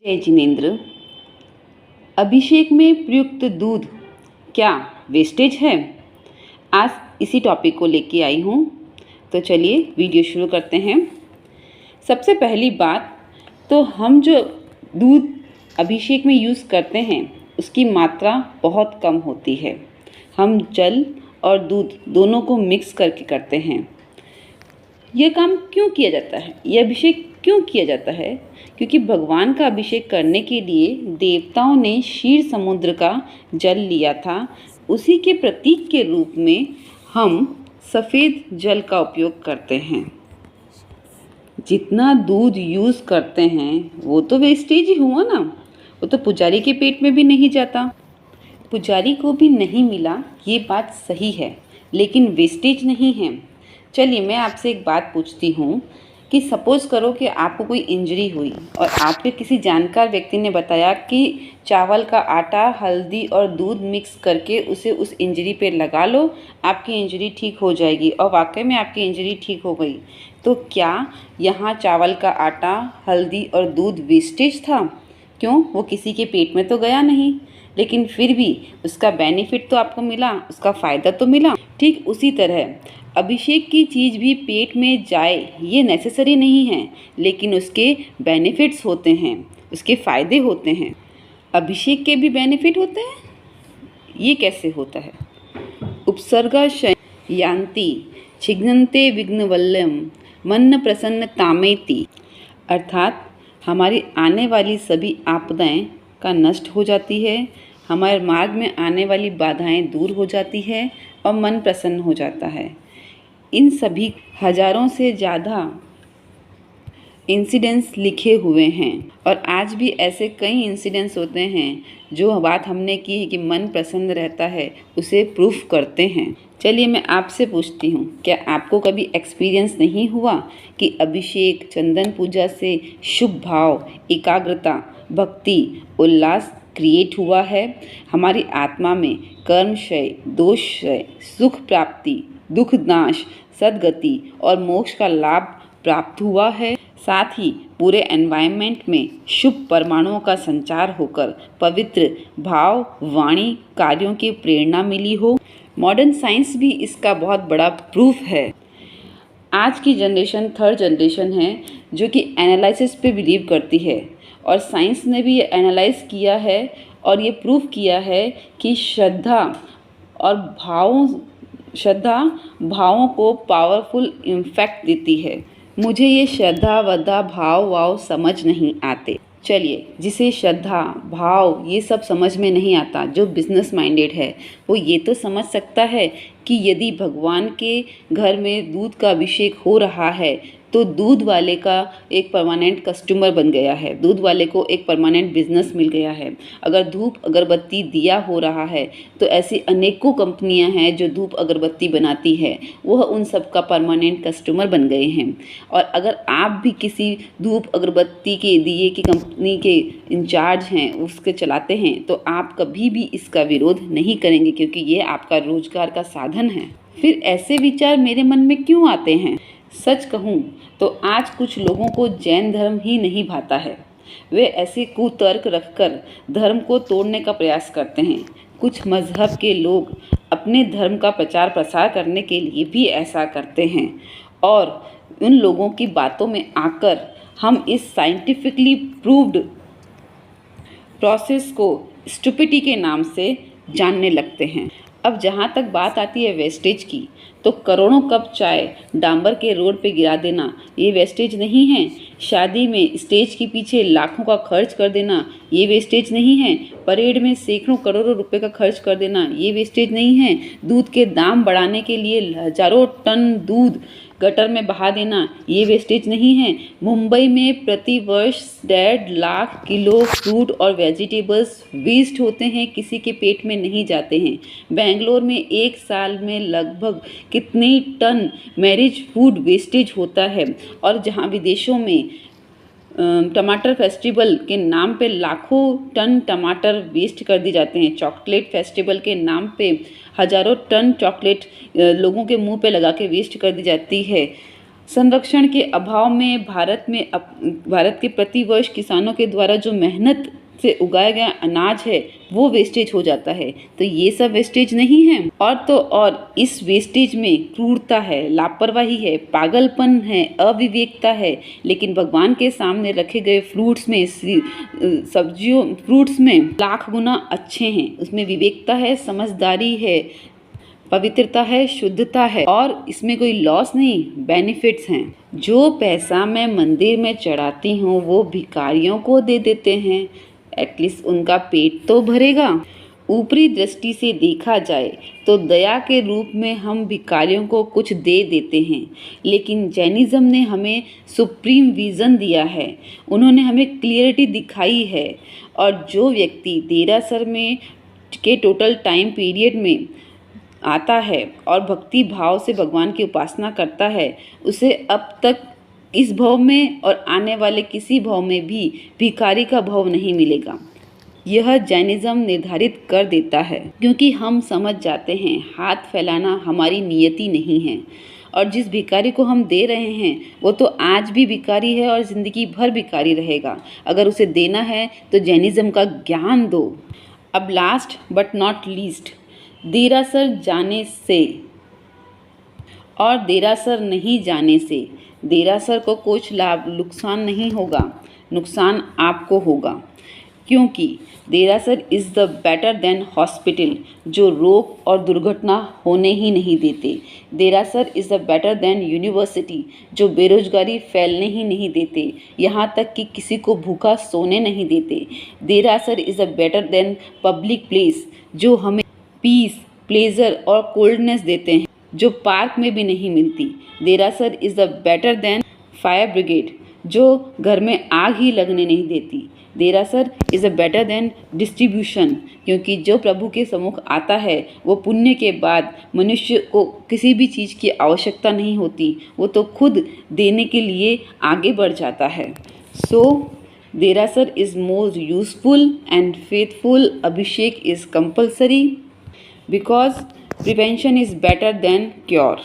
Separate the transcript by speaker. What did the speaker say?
Speaker 1: जय जिनेन्द्र। अभिषेक में प्रयुक्त दूध क्या वेस्टेज है? आज इसी टॉपिक को लेके आई हूँ। तो चलिए वीडियो शुरू करते हैं। सबसे पहली बात तो हम जो दूध अभिषेक में यूज़ करते हैं उसकी मात्रा बहुत कम होती है। हम जल और दूध दोनों को मिक्स करके करते हैं। यह काम क्यों किया जाता है? यह अभिषेक क्यों किया जाता है? क्योंकि भगवान का अभिषेक करने के लिए देवताओं ने क्षीर समुद्र का जल लिया था। उसी के प्रतीक के रूप में हम सफ़ेद जल का उपयोग करते हैं। जितना दूध यूज़ करते हैं वो तो वेस्टेज ही हुआ ना। वो तो पुजारी के पेट में भी नहीं जाता, पुजारी को भी नहीं मिला, ये बात सही है, लेकिन वेस्टेज नहीं है। चलिए मैं आपसे एक बात पूछती हूँ कि सपोज़ करो कि आपको कोई इंजरी हुई और आपके किसी जानकार व्यक्ति ने बताया कि चावल का आटा, हल्दी और दूध मिक्स करके उसे उस इंजरी पे लगा लो, आपकी इंजरी ठीक हो जाएगी, और वाकई में आपकी इंजरी ठीक हो गई। तो क्या यहाँ चावल का आटा, हल्दी और दूध वेस्टेज था? क्यों? वो किसी के पेट में तो गया नहीं, लेकिन फिर भी उसका बेनिफिट तो आपको मिला, उसका फ़ायदा तो मिला। ठीक उसी तरह अभिषेक की चीज़ भी पेट में जाए ये नेसेसरी नहीं है, लेकिन उसके बेनिफिट्स होते हैं, उसके फ़ायदे होते हैं। अभिषेक के भी बेनिफिट होते हैं। ये कैसे होता है? उपसर्गा यान्ति छिग्नन्ते विघ्नवल्लम मन्न प्रसन्न तामेति, अर्थात हमारी आने वाली सभी आपदाएं का नष्ट हो जाती है, हमारे मार्ग में आने वाली बाधाएं दूर हो जाती है और मन प्रसन्न हो जाता है। इन सभी हजारों से ज़्यादा इंसिडेंट्स लिखे हुए हैं और आज भी ऐसे कई इंसिडेंट्स होते हैं जो बात हमने की है कि मन प्रसन्न रहता है, उसे प्रूफ करते हैं। चलिए मैं आपसे पूछती हूँ, क्या आपको कभी एक्सपीरियंस नहीं हुआ कि अभिषेक, चंदन पूजा से शुभ भाव, एकाग्रता, भक्ति, उल्लास क्रिएट हुआ है? हमारी आत्मा में कर्म क्षय, दोष क्षय, सुख प्राप्ति, दुख नाश, सद्गति और मोक्ष का लाभ प्राप्त हुआ है। साथ ही पूरे एनवायरनमेंट में शुभ परमाणुओं का संचार होकर पवित्र भाव, वाणी, कार्यों की प्रेरणा मिली हो। मॉडर्न साइंस भी इसका बहुत बड़ा प्रूफ है। आज की जनरेशन थर्ड जनरेशन है जो कि एनालिसिस पे बिलीव करती है, और साइंस ने भी ये एनालाइज किया है और ये प्रूफ किया है कि श्रद्धा भावों को पावरफुल इम्पैक्ट देती है। मुझे ये श्रद्धा वद्धा भाव वाव समझ नहीं आते। चलिए, जिसे श्रद्धा भाव ये सब समझ में नहीं आता, जो बिजनेस माइंडेड है, वो ये तो समझ सकता है कि यदि भगवान के घर में दूध का अभिषेक हो रहा है तो दूध वाले का एक परमानेंट कस्टमर बन गया है, दूध वाले को एक परमानेंट बिजनेस मिल गया है। अगर धूप अगरबत्ती दिया हो रहा है तो ऐसी अनेकों कंपनियां हैं जो धूप अगरबत्ती बनाती है, वह उन सब का परमानेंट कस्टमर बन गए हैं। और अगर आप भी किसी धूप अगरबत्ती के दिए की कंपनी के इंचार्ज हैं, उसके चलाते हैं, तो आप कभी भी इसका विरोध नहीं करेंगे, क्योंकि ये आपका रोजगार का साधन है। फिर ऐसे विचार मेरे मन में क्यों आते हैं? सच कहूँ तो आज कुछ लोगों को जैन धर्म ही नहीं भाता है। वे ऐसे कुतर्क रखकर धर्म को तोड़ने का प्रयास करते हैं। कुछ मजहब के लोग अपने धर्म का प्रचार प्रसार करने के लिए भी ऐसा करते हैं, और उन लोगों की बातों में आकर हम इस साइंटिफिकली प्रूव्ड प्रोसेस को स्टुपिडिटी के नाम से जानने लगते हैं। अब जहाँ तक बात आती है वेस्टेज की, तो करोड़ों कप चाय डांबर के रोड पे गिरा देना ये वेस्टेज नहीं है। शादी में स्टेज के पीछे लाखों का खर्च कर देना ये वेस्टेज नहीं है। परेड में सैकड़ों करोड़ों रुपए का खर्च कर देना ये वेस्टेज नहीं है। दूध के दाम बढ़ाने के लिए हजारों टन दूध गटर में बहा देना ये वेस्टेज नहीं है। मुंबई में प्रति वर्ष 1.5 लाख किलो फ्रूट और वेजिटेबल्स वेस्ट होते हैं, किसी के पेट में नहीं जाते हैं। बेंगलोर में एक साल में लगभग कितने टन मैरिज फूड वेस्टेज होता है, और जहां विदेशों में टमाटर फेस्टिवल के नाम पे लाखों टन टमाटर वेस्ट कर दिए जाते हैं। चॉकलेट फेस्टिवल के नाम पे हजारों टन चॉकलेट लोगों के मुंह पे लगा के वेस्ट कर दी जाती है। संरक्षण के अभाव में भारत के प्रतिवर्ष किसानों के द्वारा जो मेहनत से उगाया गया अनाज है वो वेस्टेज हो जाता है। तो ये सब वेस्टेज नहीं है। और तो और इस वेस्टेज में क्रूरता है, लापरवाही है, पागलपन है, अविवेकता है। लेकिन भगवान के सामने रखे गए फ्रूट्स में, फ्रूट्स में लाख गुना अच्छे हैं। उसमें विवेकता है, समझदारी है, पवित्रता है, शुद्धता है, और इसमें कोई लॉस नहीं, बेनिफिट्स हैं। जो पैसा मैं मंदिर में चढ़ाती हूँ वो भिखारियों को दे देते हैं, एटलीस्ट उनका पेट तो भरेगा। ऊपरी दृष्टि से देखा जाए तो दया के रूप में हम भिखारियों को कुछ दे देते हैं, लेकिन जैनिज़्म ने हमें सुप्रीम विज़न दिया है। उन्होंने हमें क्लियरिटी दिखाई है। और जो व्यक्ति देरासर में के टोटल टाइम पीरियड में आता है और भक्ति भाव से भगवान की उपासना करता है, उसे अब तक इस भव में और आने वाले किसी भव में भी भिखारी का भव नहीं मिलेगा। यह जैनिज़्म निर्धारित कर देता है, क्योंकि हम समझ जाते हैं हाथ फैलाना हमारी नियति नहीं है। और जिस भिखारी को हम दे रहे हैं वो तो आज भी भिखारी है और ज़िंदगी भर भिखारी रहेगा। अगर उसे देना है तो जैनिज़्म का ज्ञान दो। अब लास्ट बट नॉट लीस्ट, देरासर जाने से और देरासर नहीं जाने से देरासर को कुछ नुकसान नहीं होगा, नुकसान आपको होगा। क्योंकि derasar is the better than hospital, जो रोग और दुर्घटना होने ही नहीं देते। Derasar is the better than university, जो बेरोजगारी फैलने ही नहीं देते, यहाँ तक कि किसी को भूखा सोने नहीं देते। Derasar is the better than public place, जो हमें पीस, प्लेजर और कोल्डनेस देते हैं, जो पार्क में भी नहीं मिलती। Derasar is the better than fire brigade, जो घर में आग ही लगने नहीं देती। Derasar is a better than distribution, क्योंकि जो प्रभु के सम्मुख आता है वो पुण्य के बाद मनुष्य को किसी भी चीज़ की आवश्यकता नहीं होती, वो तो खुद देने के लिए आगे बढ़ जाता है। So derasar is most useful and faithful. अभिषेक is compulsory because prevention is better than cure.